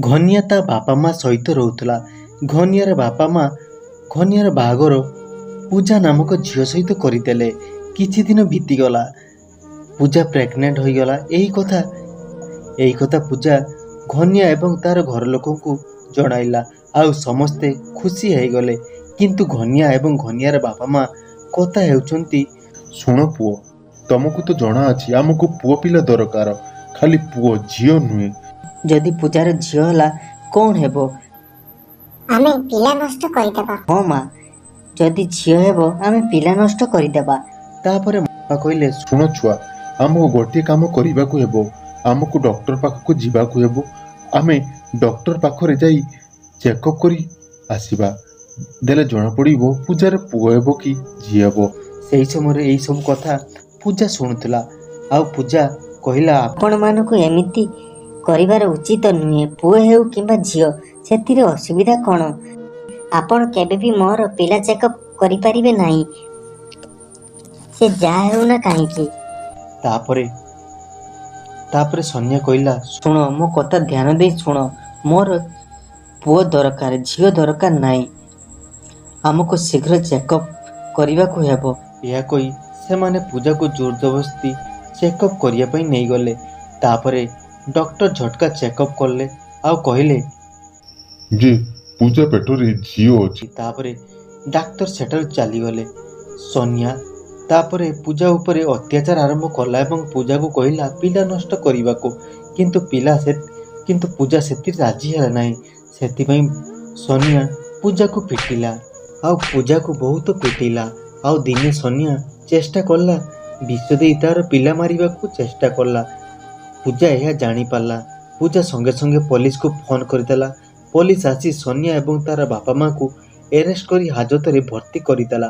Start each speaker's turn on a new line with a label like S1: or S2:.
S1: ଘନିଆ ତା ବାପା ମା ସହିତ ରହୁଥିଲା। ଘନିଆର ବାପା ମା ଘନିଆର ବାହାଘର ପୂଜା ନାମକ ଝିଅ ସହିତ କରିଦେଲେ। କିଛି ଦିନ ବିତିଗଲା। ପୂଜା ପ୍ରେଗନେଣ୍ଟ ହୋଇଗଲା। ଏହି କଥା ପୂଜା ଘନିଆ ଏବଂ ତାର ଘର ଲୋକଙ୍କୁ ଜଣାଇଲା। ଆଉ ସମସ୍ତେ ଖୁସି ହେଇଗଲେ। କିନ୍ତୁ ଘନିଆ ଏବଂ ଘନିଆର ବାପା ମା କଥା ହେଉଛନ୍ତି,
S2: ଶୁଣ ପୁଅ, ତମକୁ ତ ଜଣା ଅଛି ଆମକୁ ପୁଅ ପିଲା ଦରକାର, ଖାଲି ପୁଅ, ଝିଅ ନୁହେଁ।
S3: ଯଦି ପୂଜାର ଝିଅ ହେଲା କ'ଣ ହେବ?
S4: ଆମେ ପିଲା ନଷ୍ଟ କରିଦେବା।
S3: ହଁ ମା, ଯଦି ଝିଅ ହେବ ଆମେ ପିଲା ନଷ୍ଟ କରିଦେବା।
S1: ତାପରେ ବାପା କହିଲେ,
S2: ଶୁଣ ଛୁଆ, ଆମକୁ ଗୋଟିଏ କାମ କରିବାକୁ ହେବ। ଆମକୁ ଡକ୍ଟର ପାଖକୁ ଯିବାକୁ ହେବ। ଆମେ ଡକ୍ଟର ପାଖରେ ଯାଇ ଚେକଅପ୍ କରି ଆସିବା। ଦେଲେ ଜଣାପଡ଼ିବ ପୂଜାର ପୁଅ ହେବ କି ଝିଅ ହେବ।
S1: ସେହି ସମୟରେ ଏହି ସବୁ କଥା ପୂଜା ଶୁଣୁଥିଲା। ଆଉ ପୂଜା କହିଲା,
S3: ଆପଣମାନଙ୍କୁ ଏମିତି କରିବାର ଉଚିତ ନୁହେଁ। ପୁଅ ହେଉ କିମ୍ବା ଝିଅ, ସେଥିରେ ଅସୁବିଧା କ'ଣ? ଆପଣ କେବେ ବି ମୋର ପିଲା ଚେକଅପ୍ କରିପାରିବେ ନାହିଁ, ସେ ଯାହା ହେଉ ନା କାହିଁକି।
S1: ତାପରେ ସୋନିଆ କହିଲା,
S3: ଶୁଣ, ମୋ କଥା ଧ୍ୟାନ ଦେଇ ଶୁଣ। ମୋର ପୁଅ ଦରକାର, ଝିଅ ଦରକାର ନାହିଁ। ଆମକୁ ଶୀଘ୍ର ଚେକଅପ୍ କରିବାକୁ ହେବ।
S1: ଏହା କହି ସେମାନେ ପୂଜାକୁ ଜୋରଜବରଦସ୍ତି ଚେକଅପ୍ କରିବା ପାଇଁ ନେଇଗଲେ। ତାପରେ ଡକ୍ଟର ଝଟକା ଚେକଅପ୍ କଲେ ଆଉ କହିଲେ
S2: ଯେ ପୂଜା ପେଟରେ ଝିଅ ଅଛି।
S1: ତାପରେ ଡାକ୍ତର ସେଠାରୁ ଚାଲିଗଲେ। ସୋନିଆ ତାପରେ ପୂଜା ଉପରେ ଅତ୍ୟାଚାର ଆରମ୍ଭ କଲା ଏବଂ ପୂଜାକୁ କହିଲା ପିଲା ନଷ୍ଟ କରିବାକୁ। କିନ୍ତୁ ପୂଜା ସେଥିରେ ରାଜି ହେଲା ନାହିଁ। ସେଥିପାଇଁ ସୋନିଆ ପୂଜାକୁ ପିଟିଲା ଆଉ ପୂଜାକୁ ବହୁତ ପିଟିଲା। ଆଉ ଦିନେ ସୋନିଆ ଚେଷ୍ଟା କଲା ବିଷ ଦେଇ ତାର ପିଲା ମାରିବାକୁ ଚେଷ୍ଟା କଲା। ପୂଜା ଏହା ଜାଣିପାରିଲା। ପୂଜା ସଙ୍ଗେ ସଙ୍ଗେ ପୋଲିସକୁ ଫୋନ୍ କରିଦେଲା। ପୋଲିସ ଆସି ସୋନିଆ ଏବଂ ତାର ବାପା ମାଙ୍କୁ ଆରେଷ୍ଟ କରି ହାଜତରେ ଭର୍ତ୍ତି କରିଦେଲା।